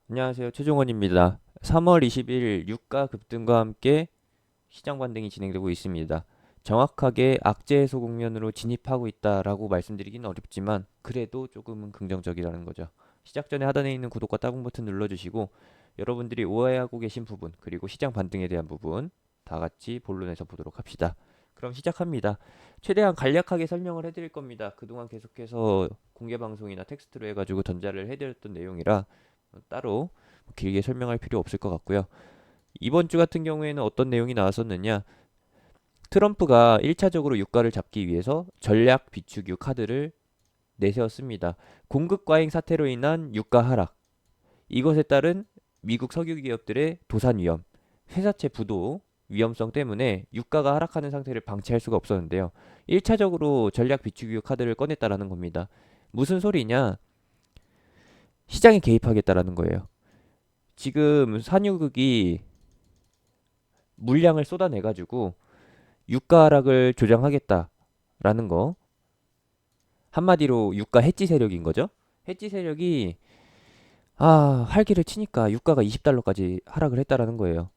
안녕하세요. 최종원입니다. 3월 20일 유가 급등과 함께 시장 반등이 진행되고 있습니다. 정확하게 악재 해소 국면으로 진입하고 있다라고 말씀드리기는 어렵지만 그래도 조금은 긍정적이라는 거죠. 시작 전에 하단에 있는 구독과 따봉 버튼 눌러주시고 여러분들이 오해하고 계신 부분 그리고 시장 반등에 대한 부분 다 같이 본론에서 보도록 합시다. 그럼 시작합니다. 최대한 간략하게 설명을 해드릴 겁니다. 그동안 계속해서 공개 방송이나 텍스트로 해가지고 전달을 해드렸던 내용이라 따로 길게 설명할 필요 없을 것 같고요. 이번 주 같은 경우에는 어떤 내용이 나왔었느냐? 트럼프가 1차적으로 유가를 잡기 위해서 전략 비축유 카드를 내세웠습니다. 공급 과잉 사태로 인한 유가 하락, 이것에 따른 미국 석유 기업들의 도산 위험, 회사채 부도 위험성 때문에 유가가 하락하는 상태를 방치할 수가 없었는데요. 1차적으로 전략 비축유 카드를 꺼냈다라는 겁니다. 무슨 소리냐? 시장에 개입하겠다라는 거예요. 지금 산유국이 물량을 쏟아내가지고 유가 하락을 조장하겠다라는 거. 한마디로 유가 해지 세력인 거죠. 해지 세력이 활기를 치니까 유가가 20달러까지 하락을 했다라는 거예요.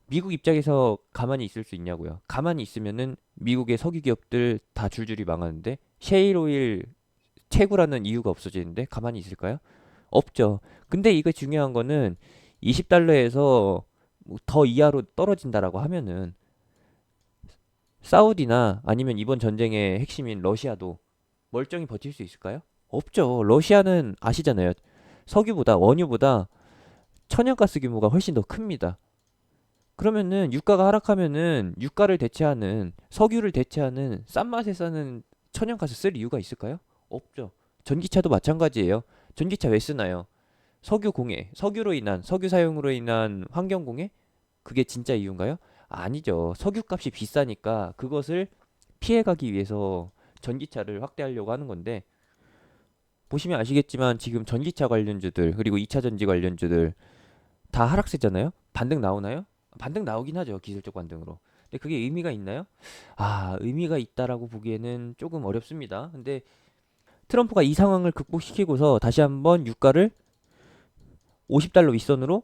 미국 입장에서 가만히 있을 수 있냐고요. 가만히 있으면은 미국의 석유 기업들 다 줄줄이 망하는데 셰일 오일 채굴하는 이유가 없어지는데 가만히 있을까요? 없죠. 근데 이거 중요한 거는 20달러에서 더 이하로 떨어진다라고 하면은 사우디나 아니면 이번 전쟁의 핵심인 러시아도 멀쩡히 버틸 수 있을까요? 없죠. 러시아는 아시잖아요. 석유보다 원유보다 천연가스 규모가 훨씬 더 큽니다. 그러면은 유가가 하락하면은 유가를 대체하는 석유를 대체하는 싼 맛에 사는 천연가스 쓸 이유가 있을까요? 없죠. 전기차도 마찬가지예요. 전기차 왜 쓰나요? 석유 공해, 석유로 인한 석유 사용으로 인한 환경 공해? 그게 진짜 이유인가요? 아니죠. 석유값이 비싸니까 그것을 피해가기 위해서 전기차를 확대하려고 하는 건데 보시면 아시겠지만 지금 전기차 관련주들 그리고 2차 전지 관련주들 다 하락세잖아요. 반등 나오나요? 반등 나오긴 하죠. 기술적 반등으로. 근데 그게 의미가 있나요? 의미가 있다라고 보기에는 조금 어렵습니다. 근데 트럼프가 이 상황을 극복시키고서 다시 한번 유가를 50달러 윗선으로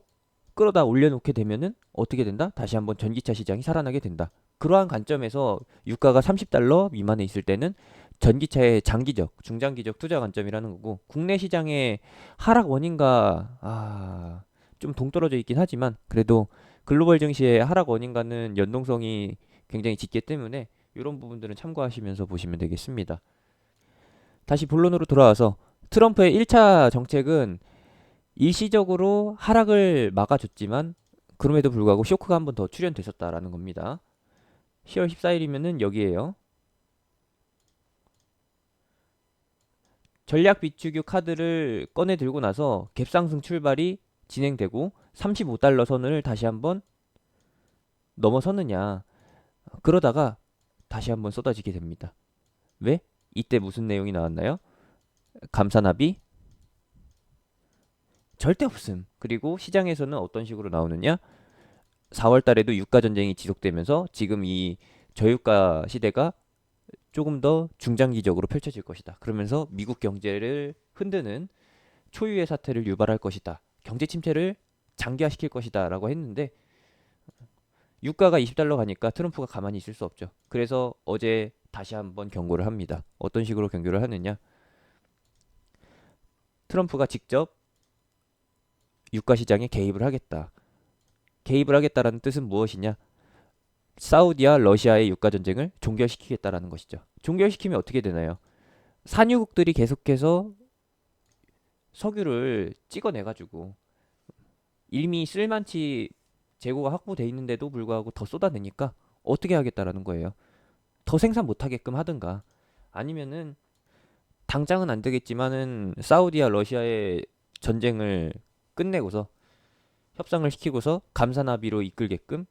끌어다 올려놓게 되면은 어떻게 된다? 다시 한번 전기차 시장이 살아나게 된다. 그러한 관점에서 유가가 30달러 미만에 있을 때는 전기차의 장기적, 중장기적 투자 관점이라는 거고 국내 시장의 하락 원인과 좀 동떨어져 있긴 하지만 그래도 글로벌 증시의 하락 원인과는 연동성이 굉장히 짙기 때문에 이런 부분들은 참고하시면서 보시면 되겠습니다. 다시 본론으로 돌아와서 트럼프의 1차 정책은 일시적으로 하락을 막아줬지만 그럼에도 불구하고 쇼크가 한 번 더 출현됐었다라는 겁니다. 10월 14일이면은 여기에요. 전략 비축유 카드를 꺼내 들고 나서 갭상승 출발이 진행되고 35달러 선을 다시 한번 넘어서느냐. 그러다가 다시 한번 쏟아지게 됩니다. 왜? 이때 무슨 내용이 나왔나요? 감사납이 절대 없음. 그리고 시장에서는 어떤 식으로 나오느냐? 4월 달에도 유가 전쟁이 지속되면서 지금 이 저유가 시대가 조금 더 중장기적으로 펼쳐질 것이다. 그러면서 미국 경제를 흔드는 초유의 사태를 유발할 것이다. 경제 침체를 장기화시킬 것이다. 라고 했는데 유가가 20달러 가니까 트럼프가 가만히 있을 수 없죠. 그래서 어제 다시 한번 경고를 합니다. 어떤 식으로 경고를 하느냐? 트럼프가 직접 유가 시장에 개입을 하겠다. 개입을 하겠다라는 뜻은 무엇이냐? 사우디와 러시아의 유가 전쟁을 종결시키겠다라는 것이죠. 종결시키면 어떻게 되나요? 산유국들이 계속해서 석유를 찍어내가지고 이미 쓸만치 재고가 확보돼 있는데도 불구하고 더 쏟아내니까 어떻게 하겠다라는 거예요. 더 생산 못하게끔 하든가 아니면은 당장은 안 되겠지만은 사우디와 러시아의 전쟁을 끝내고서 협상을 시키고서 감사나비로 이끌게끔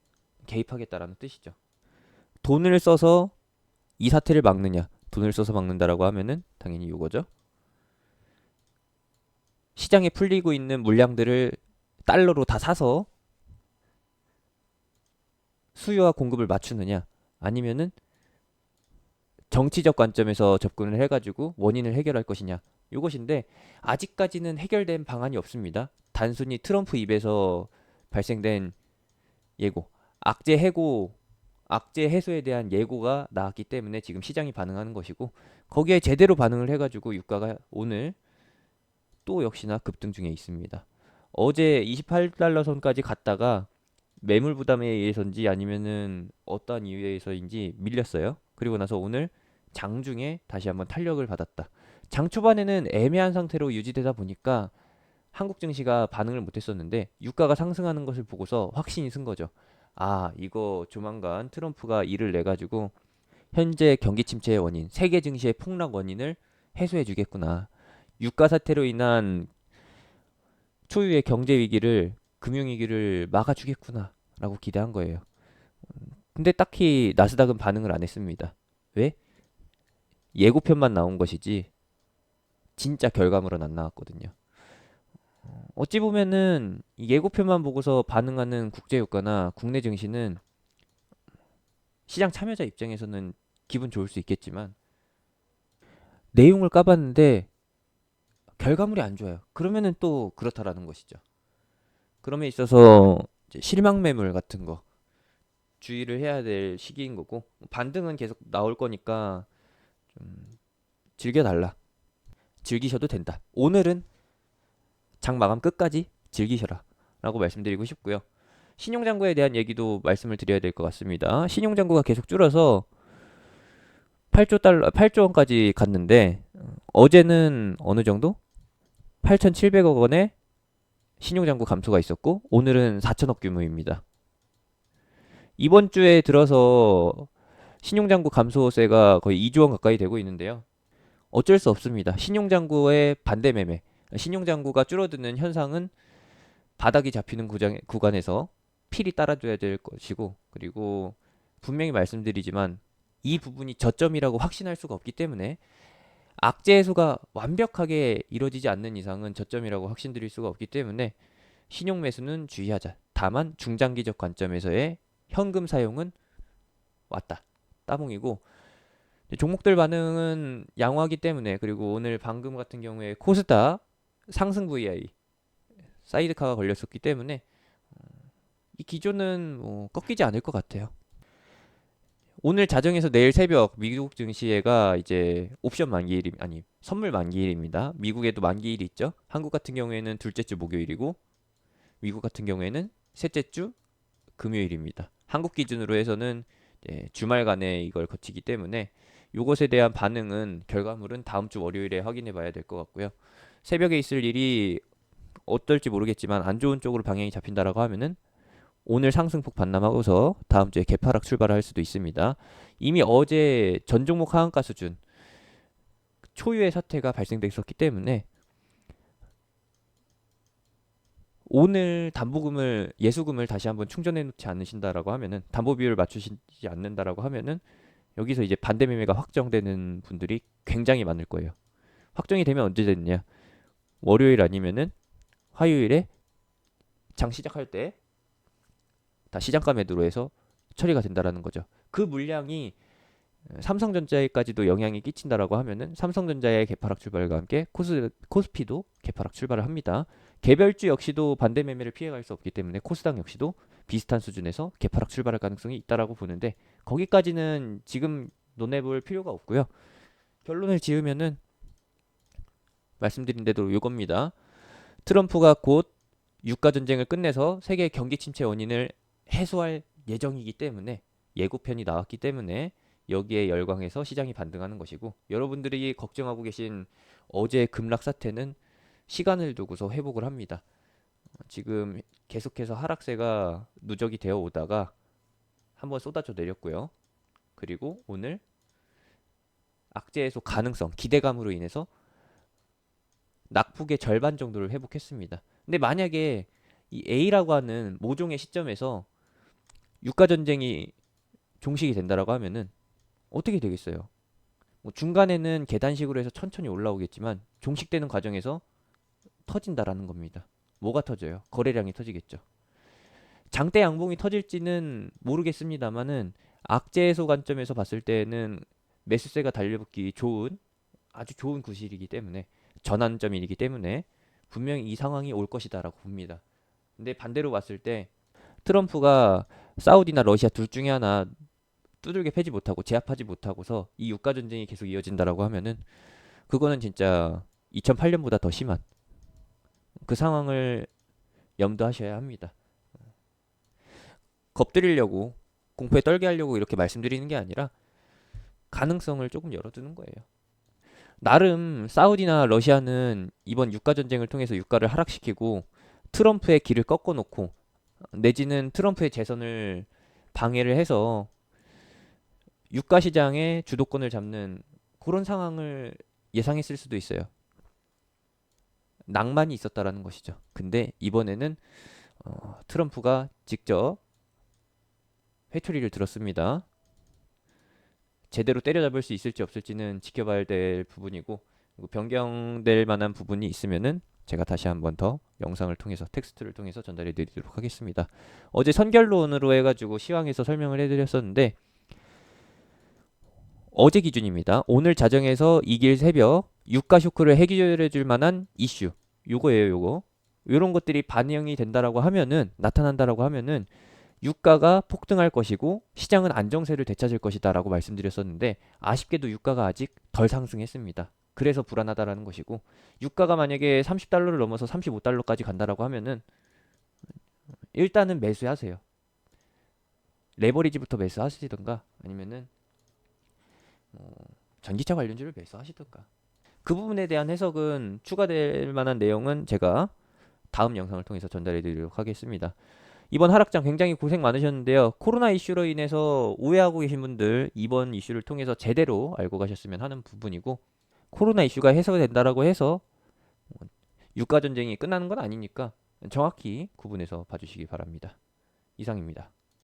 개입하겠다라는 뜻이죠. 돈을 써서 이 사태를 막느냐? 돈을 써서 막는다라고 하면은 당연히 이거죠. 시장에 풀리고 있는 물량들을 달러로 다 사서 수요와 공급을 맞추느냐? 아니면은 정치적 관점에서 접근을 해가지고 원인을 해결할 것이냐? 이것인데 아직까지는 해결된 방안이 없습니다. 단순히 트럼프 입에서 발생된 예고, 악재 해고, 악재 해소에 대한 예고가 나왔기 때문에 지금 시장이 반응하는 것이고, 거기에 제대로 반응을 해가지고 유가가 오늘 또 역시나 급등 중에 있습니다. 어제 28달러 선까지 갔다가 매물 부담에 의해서인지 아니면은 어떠한 이유에서인지 밀렸어요. 그리고 나서 오늘 장중에 다시 한번 탄력을 받았다. 장 초반에는 애매한 상태로 유지되다 보니까 한국 증시가 반응을 못했었는데 유가가 상승하는 것을 보고서 확신이 쓴 거죠. 아, 이거 조만간 트럼프가 이를 내 가지고 현재 경기 침체의 원인, 세계 증시의 폭락 원인을 해소해 주겠구나. 유가 사태로 인한 초유의 경제 위기를, 금융 위기를 막아 주겠구나라고 기대한 거예요. 근데 딱히 나스닥은 반응을 안 했습니다. 왜? 예고편만 나온 것이지 진짜 결과물은 안 나왔거든요. 어찌 보면은 이 예고편만 보고서 반응하는 국제 유가나 국내 증시는 시장 참여자 입장에서는 기분 좋을 수 있겠지만 내용을 까봤는데 결과물이 안 좋아요. 그러면은 또 그렇다라는 것이죠. 그럼에 있어서 이제 실망 매물 같은 거 주의를 해야 될 시기인 거고 반등은 계속 나올 거니까 좀 즐겨달라. 즐기셔도 된다. 오늘은 장 마감 끝까지 즐기셔라. 라고 말씀드리고 싶고요. 신용장구에 대한 얘기도 말씀을 드려야 될 것 같습니다. 신용장구가 계속 줄어서 8조 달러, 8조 원까지 갔는데 어제는 어느 정도? 8,700억 원의 신용장구 감소가 있었고 오늘은 4천억 규모입니다. 이번 주에 들어서 신용장구 감소세가 거의 2조 원 가까이 되고 있는데요. 어쩔 수 없습니다. 신용장구의 반대 매매, 신용장구가 줄어드는 현상은 바닥이 잡히는 구간에서 필히 따라줘야 될 것이고 그리고 분명히 말씀드리지만 이 부분이 저점이라고 확신할 수가 없기 때문에 악재 해소가 완벽하게 이루어지지 않는 이상은 저점이라고 확신드릴 수가 없기 때문에 신용 매수는 주의하자. 다만 중장기적 관점에서의 현금 사용은 왔다. 따봉이고 종목들 반응은 양호하기 때문에 그리고 오늘 방금 같은 경우에 코스닥 상승 VI 사이드카가 걸렸었기 때문에 이 기조는 뭐 꺾이지 않을 것 같아요. 오늘 자정에서 내일 새벽 미국 증시회가 이제 옵션 만기일 아니 선물 만기일입니다. 미국에도 만기일이 있죠. 한국 같은 경우에는 둘째 주 목요일이고 미국 같은 경우에는 셋째 주 금요일입니다. 한국 기준으로 해서는 주말간에 이걸 거치기 때문에 이것에 대한 반응은 결과물은 다음 주 월요일에 확인해 봐야 될 것 같고요. 새벽에 있을 일이 어떨지 모르겠지만 안 좋은 쪽으로 방향이 잡힌다라고 하면은 오늘 상승폭 반납하고서 다음 주에 개파락 출발할 수도 있습니다. 이미 어제 전 종목 하한가 수준 초유의 사태가 발생됐었기 때문에 오늘 담보금을 예수금을 다시 한번 충전해 놓지 않으신다라고 하면은 담보 비율을 맞추시지 않는다라고 하면은 여기서 이제 반대 매매가 확정되는 분들이 굉장히 많을 거예요. 확정이 되면 언제 되느냐? 월요일 아니면은 화요일에 장 시작할 때 다 시장가 매도로 해서 처리가 된다라는 거죠. 그 물량이 삼성전자에까지도 영향이 끼친다라고 하면은 삼성전자의 개파락 출발과 함께 코스피도 개파락 출발을 합니다. 개별주 역시도 반대 매매를 피해갈 수 없기 때문에 코스닥 역시도 비슷한 수준에서 개파락 출발할 가능성이 있다라고 보는데 거기까지는 지금 논해볼 필요가 없고요. 결론을 지으면은 말씀드린 대로 이겁니다. 트럼프가 곧 유가 전쟁을 끝내서 세계 경기 침체 원인을 해소할 예정이기 때문에 예고편이 나왔기 때문에 여기에 열광해서 시장이 반등하는 것이고 여러분들이 걱정하고 계신 어제 급락 사태는 시간을 두고서 회복을 합니다. 지금 계속해서 하락세가 누적이 되어 오다가 한번 쏟아져 내렸고요. 그리고 오늘 악재 해소 가능성, 기대감으로 인해서 낙폭의 절반 정도를 회복했습니다. 근데 만약에 이 A라고 하는 모종의 시점에서 유가 전쟁이 종식이 된다라고 하면은 어떻게 되겠어요? 뭐 중간에는 계단식으로 해서 천천히 올라오겠지만 종식되는 과정에서 터진다라는 겁니다. 뭐가 터져요? 거래량이 터지겠죠. 장대 양봉이 터질지는 모르겠습니다만은 악재 해소 관점에서 봤을 때는 매수세가 달려붙기 좋은 아주 좋은 구실이기 때문에 전환점이기 때문에 분명히 이 상황이 올 것이다라고 봅니다. 근데 반대로 봤을 때 트럼프가 사우디나 러시아 둘 중에 하나 두들겨 패지 못하고 제압하지 못하고서 이 유가 전쟁이 계속 이어진다라고 하면은 그거는 진짜 2008년보다 더 심한 그 상황을 염두하셔야 합니다. 겁들이려고 공포에 떨게 하려고 이렇게 말씀드리는 게 아니라 가능성을 조금 열어두는 거예요. 나름 사우디나 러시아는 이번 유가 전쟁을 통해서 유가를 하락시키고 트럼프의 길을 꺾어놓고 내지는 트럼프의 재선을 방해를 해서 유가 시장의 주도권을 잡는 그런 상황을 예상했을 수도 있어요. 낭만이 있었다라는 것이죠. 근데 이번에는 트럼프가 직접 회초리를 들었습니다. 제대로 때려잡을 수 있을지 없을지는 지켜봐야 될 부분이고 변경될 만한 부분이 있으면은 제가 다시 한번 더 영상을 통해서 텍스트를 통해서 전달해 드리도록 하겠습니다. 어제 선결론으로 해가지고 시황에서 설명을 해드렸었는데 어제 기준입니다. 오늘 자정에서 이길 새벽 유가 쇼크를 해결해 줄 만한 이슈 요거예요 요거. 요런 것들이 반영이 된다라고 하면은 나타난다라고 하면은 유가가 폭등할 것이고 시장은 안정세를 되찾을 것이다라고 말씀드렸었는데 아쉽게도 유가가 아직 덜 상승했습니다. 그래서 불안하다라는 것이고 유가가 만약에 30달러를 넘어서 35달러까지 간다라고 하면은 일단은 매수하세요. 레버리지부터 매수하시든가 아니면은 전기차 관련주를 매수하시든가 그 부분에 대한 해석은 추가될 만한 내용은 제가 다음 영상을 통해서 전달해 드리도록 하겠습니다. 이번 하락장 굉장히 고생 많으셨는데요. 코로나 이슈로 인해서 오해하고 계신 분들 이번 이슈를 통해서 제대로 알고 가셨으면 하는 부분이고 코로나 이슈가 해소된다라고 해서 유가 전쟁이 끝나는 건 아니니까 정확히 구분해서 봐주시기 바랍니다. 이상입니다.